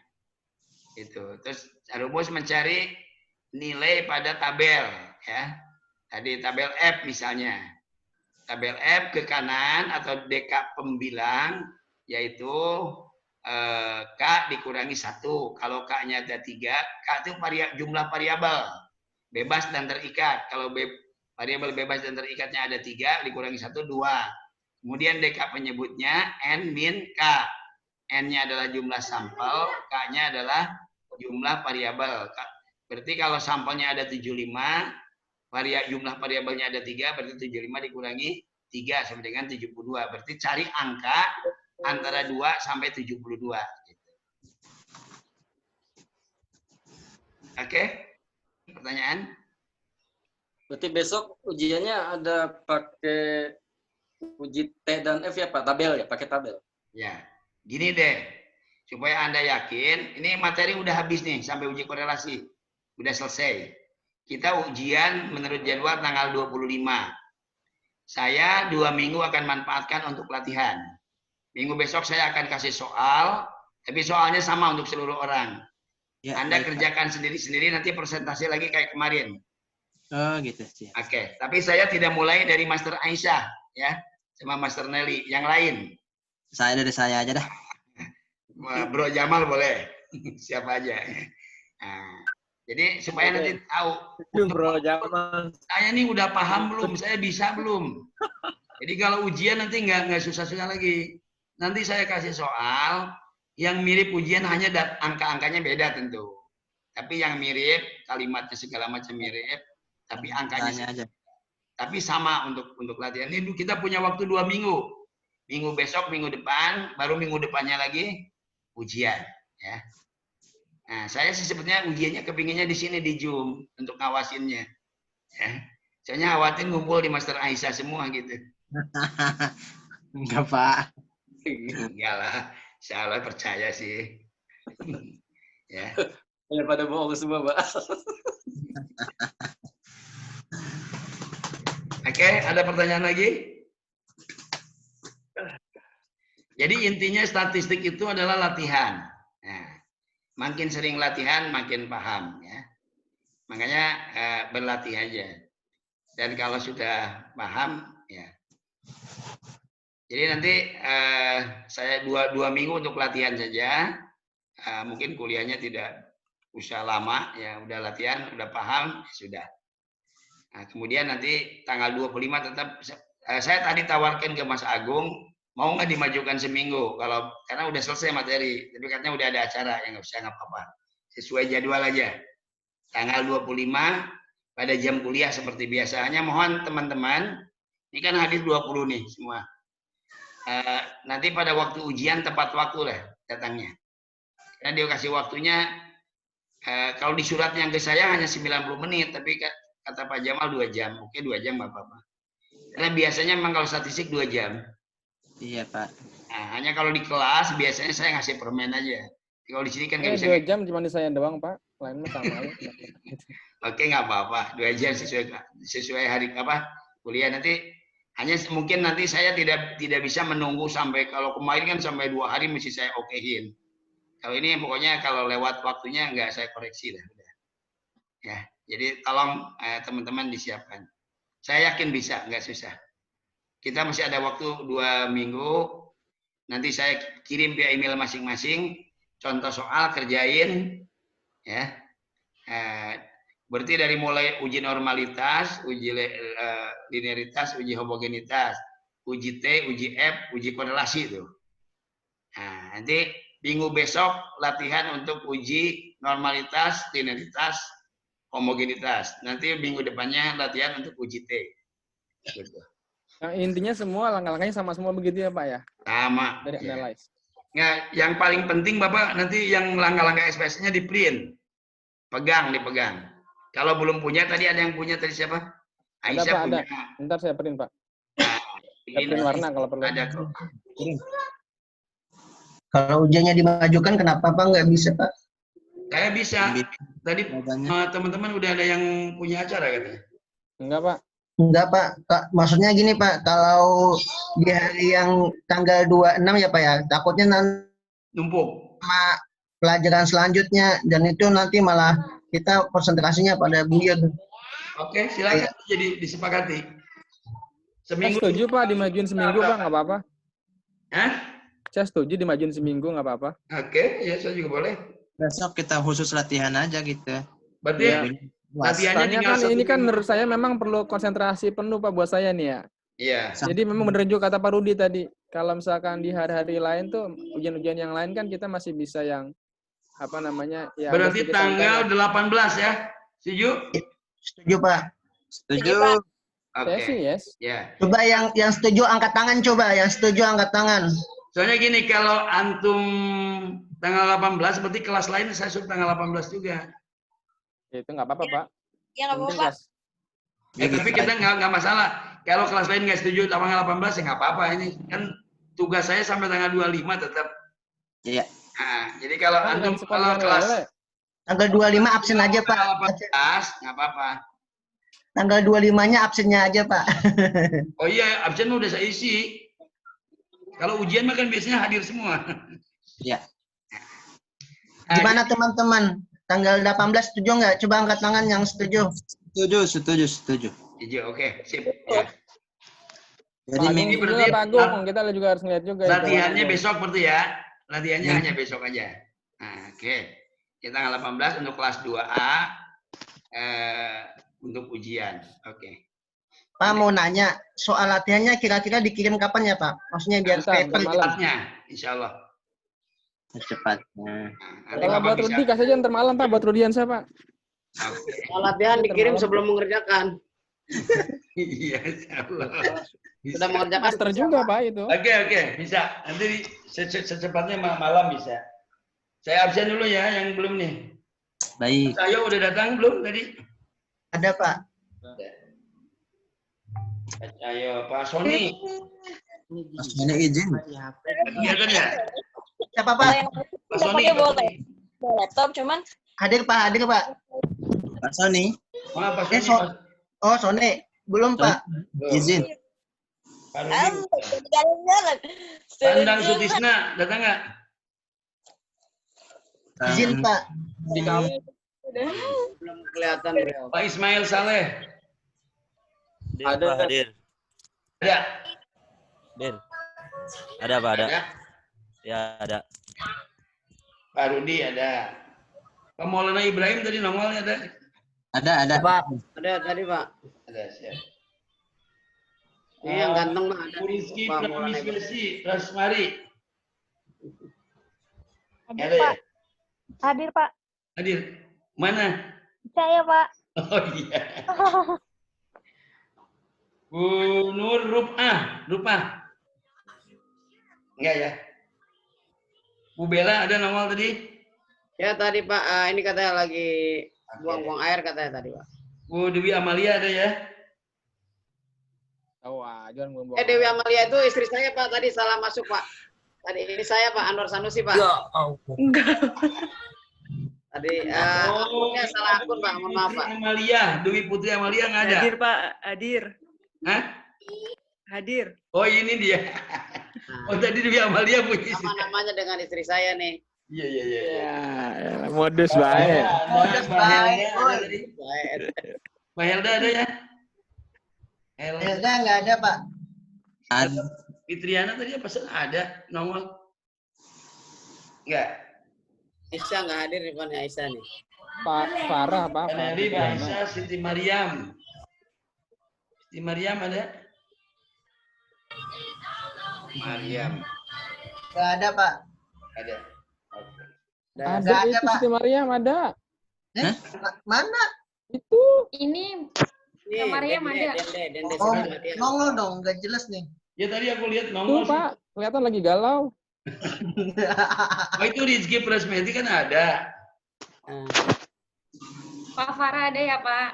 Itu. Terus rumus mencari nilai pada tabel ya. Tadi tabel F misalnya. Tabel F ke kanan atau DK pembilang yaitu K dikurangi 1. Kalau K-nya ada 3, K itu jumlah variabel bebas dan terikat. Kalau variabel bebas dan terikatnya ada 3 dikurangi 1 2. Kemudian DK penyebutnya N min K. N-nya adalah jumlah sampel, K-nya adalah jumlah variabel. Berarti kalau sampelnya ada 75, jumlah variabelnya ada 3, berarti 75 dikurangi 3 sama dengan 72. Berarti cari angka antara 2 sampai 72. Gitu. Oke? Pertanyaan? Berarti besok ujiannya ada pakai uji T dan F ya Pak? Tabel ya? Pakai tabel. Ya, gini deh. Supaya Anda yakin, ini materi udah habis nih sampai uji korelasi. Udah selesai. Kita ujian menurut jadwal tanggal 25. Saya 2 minggu akan manfaatkan untuk latihan. Minggu besok saya akan kasih soal, tapi soalnya sama untuk seluruh orang. Ya, Anda baik, Pak. kerjakan sendiri-sendiri, nanti presentasi lagi kayak kemarin. Oh gitu sih. Oke, tapi saya tidak mulai dari Master Aisyah, ya, sama Master Nelly. Yang lain, Dari saya aja dah. Bro Jamal boleh, siapa aja. Nah, jadi supaya nanti tahu, Bro, jangan. saya nih udah paham belum, saya bisa belum. Jadi kalau ujian nanti nggak susah-susah lagi. Nanti saya kasih soal yang mirip ujian hanya angka-angkanya beda tentu. Tapi yang mirip, kalimatnya segala macam mirip, tapi angkanya Tanya aja. tapi sama untuk latihan. Ini kita punya waktu 2 minggu. Minggu besok, minggu depan, baru minggu depannya lagi ujian, ya. Nah, saya sih sebetulnya ujiannya kepinginnya di sini di Zoom untuk ngawasinnya. Ya. Soalnya khawatir ngumpul di Master Aisyah semua gitu. Enggak, Pak. Enggak lah, insya Allah percaya sih. Ya. Ya pada bohong semua Pak. Oke, ada pertanyaan lagi? Jadi intinya statistik itu adalah latihan. Nah, makin sering latihan, makin paham, ya. Makanya berlatih aja. Dan kalau sudah paham, ya. Jadi nanti saya 2 minggu untuk latihan saja. Mungkin kuliahnya tidak usah lama, ya. Udah latihan, udah paham, sudah. Nah, kemudian nanti tanggal 25 tetap saya tadi tawarkan ke Mas Agung, mau nggak dimajukan seminggu karena udah selesai materi, tapi katanya udah ada acara, yang nggak usah, nggak apa-apa. Sesuai jadwal aja. Tanggal 25 pada jam kuliah seperti biasanya. Mohon teman-teman, ini kan hadir 20 nih semua. Nanti pada waktu ujian tepat waktu lah datangnya. Karena dia kasih waktunya, kalau di surat yang ke saya hanya 90 menit, tapi kata Pak Jamal 2 jam. Oke, 2 jam nggak apa-apa. Karena biasanya memang kalau statistik 2 jam. Iya, Pak. Nah, hanya kalau di kelas biasanya saya ngasih permen aja. Kalau di sini kan nggak bisa. 2 jam cuma di saya doang, Pak. Lain mah sama aja. Oke, nggak apa-apa. 2 jam sesuai hari kuliah nanti. Hanya mungkin nanti saya tidak bisa menunggu sampai, kalau kemarin kan sampai 2 hari mesti saya okein. Kalau ini pokoknya kalau lewat waktunya nggak saya koreksi lah. Ya, jadi tolong teman-teman disiapkan. Saya yakin bisa, nggak susah. Kita masih ada waktu 2 minggu. Nanti saya kirim via email masing-masing. Contoh soal kerjain, ya. Berarti dari mulai uji normalitas, uji linearitas, uji homogenitas, uji T, uji F, uji korelasi itu. Nah, nanti minggu besok latihan untuk uji normalitas, linearitas, homogenitas. Nanti minggu depannya latihan untuk uji T. Gitu. Nah, intinya semua langkah-langkahnya sama semua begitu ya, Pak ya? Sama. Dari Ya. analyze. Nah, yang paling penting Bapak nanti yang langkah-langkah SPS-nya di print. Dipegang. Kalau belum punya, tadi ada yang punya tadi siapa? Ada, Aisyah Pak, punya. ada. Ntar saya print, Pak. Nah, Saya print warna kalau perlu. ada kok. Kalau ujiannya dimajukan, kenapa Pak nggak bisa, Pak? Saya bisa. Tadi Jawabannya. teman-teman udah ada yang punya acara katanya. Enggak, Pak. Enggak, Pak. Maksudnya gini, Pak. Kalau di hari yang tanggal 26 ya, Pak ya, takutnya nanti Numpuk. pelajaran selanjutnya, dan itu nanti malah kita konsentrasinya pada buyut. Oke, silakan jadi disepakati. Saya Seminggu. setuju, Pak, dimajuin seminggu, Pak, nggak apa-apa. Hah? Saya setuju dimajuin seminggu, nggak apa-apa. Oke, ya saya juga boleh. Besok kita khusus latihan aja gitu. Berarti Ya. latihannya Soalnya tinggal kan satu ini kan minggu. menurut saya memang perlu konsentrasi penuh, Pak, buat saya nih ya. Iya. Jadi memang benar juga kata Pak Rudi tadi, kalau misalkan di hari-hari lain tuh, ujian-ujian yang lain kan kita masih bisa yang, apa namanya, ya. Berarti sedikit santai tanggal lah. 18 ya. Setuju? Setuju, Pak. Setuju, Pak. Oke. Saya sih yes. Ya. Coba yang setuju angkat tangan coba, yang setuju angkat tangan. Soalnya gini, kalau antum tanggal 18, berarti kelas lain saya suruh tanggal 18 juga. Itu nggak apa-apa, Pak. Ya nggak Penting apa-apa. kelas. Tapi kita nggak masalah. Kalau kelas lain nggak setuju tanggal 18 ya nggak apa-apa. Ini kan tugas saya sampai tanggal 25 tetap. Iya. Nah, jadi kalau Pak, antum dengan kalau sekolah kelas lele. Tanggal 25 absen aja, Pak. tanggal 18 nggak apa-apa. Tanggal 25-nya absennya aja, Pak. Oh iya, absen udah saya isi. Kalau ujian mah kan biasanya hadir semua. Iya. Gimana teman-teman? Tanggal 18 setuju nggak? Coba angkat tangan yang setuju. Setuju. Setuju, oke, sip. Ya. Jadi Pak Agung ini juga berarti Pak Agung, kita juga harus ngeliat juga. Latihannya itu. besok berarti ya. Latihannya hanya besok aja. Nah, oke. Kita tanggal 18 untuk kelas 2A untuk ujian. Oke. Pak mau nanya, soal latihannya kira-kira dikirim kapan ya, Pak? Maksudnya biar Ntar, paper gitu. malam. Cepatnya, insya Allah. secepatnya. Nah, nanti Kalau Bapak buat bisa. Rudi kasih aja ntar malam Pak, buat Rudian saya Pak. Oke. Kalau latihan dikirim Malam. sebelum mengerjakan. Iya, insya Allah. Bisa. Sudah mengerjakan. Master juga Pak itu. Oke, bisa. Nanti secepatnya malam bisa. Saya absen dulu ya, yang belum nih. Baik. Saya udah datang belum tadi? Ada, Pak. Ayo, Pak Sony. Ini izin. Kegiatan ya? Siapa, Kalau Pak? yang Pak udah Sony. pakai boleh. Bawa laptop, cuman Hadir, Pak. Hadir, Pak. Pak Sony, Mana Pak Eh, Sony? Oh, Sone. Belum, Pak. Loh, izin. Pak Rudi. jalan-jalan. Pandang Sutisna, datang nggak? Izin, Pak. Udah. Belum kelihatan beliau. Pak Ismail Saleh. Ada. Pak hadir. Ada? Dir. Ada Pak, ada. Ada. Ya, ada. Pak Rudi ada. Pak Maulana Ibrahim tadi nongolnya ada? Ada. Pak. Ada tadi, Pak. Ada, siap. Ini yang ganteng, Pak. Ada. Bu Rizky Pak Maulana Ibrahim. Pramiswesi, Rasmari. Hadir, Ada ya? Pak. Hadir, Pak. Hadir. Mana? Saya, Pak. Oh iya. Bu Nur Rupah. Enggak ya? Bu Bella ada nongol tadi? Ya tadi Pak, ini katanya lagi buang-buang air katanya tadi Pak. Bu Dewi Amalia ada ya? Tahu aja ngomong. Dewi Amalia itu istri saya Pak, tadi salah masuk Pak. Tadi ini saya Pak, Anwar Sanusi Pak. Tadi akunnya salah akun Pak, mohon maaf Pak. Amalia, Dewi Putri Amalia nggak ada? Hadir Pak, hadir. Hah? Hadir. Oh ini dia. Oh tadi Dewi Amalia punya istri. Sama namanya dengan istri saya nih. Iya. Ya, modus baik. Modus baik. Mbak Helda ada ya? Helda. Helda nggak ada, Pak. Ada. Fitriana tadi apa sih? Ada nongol? Enggak. Aisyah nggak hadir nih Pak, Aisyah nih. Pak Farah, Pak. Dari Aisyah, Siti Mariam. Siti Mariam ada? Mariam. Nggak ada, Pak. Ada. Ada Nggak ada, itu Pak. Siti Mariam ada. Mana? Itu. Ini Nih, Mariam Dende, ada. Dende, Oh, sudah latihan. nongol dong. Nggak jelas nih. Ya tadi aku lihat Tuh, nongol sih. Pak. Kelihatan lagi galau. Oh itu Rizky Prasmeti kan ada. Pak Farah ada ya, Pak?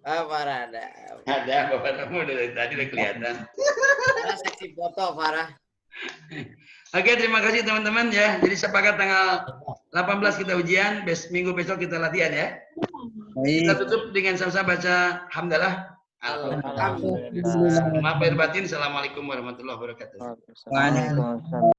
Farah ada. Ada, Bapak kamu dari tadi udah kelihatan. Farah seksi foto Farah. Oke, terima kasih teman-teman ya. Jadi sepakat tanggal 18 kita ujian, minggu besok kita latihan ya. Kita tutup dengan sama-sama baca hamdalah. Alhamdulillah. Maaf lahir batin. Assalamualaikum warahmatullahi wabarakatuh. Waalaikumsalam.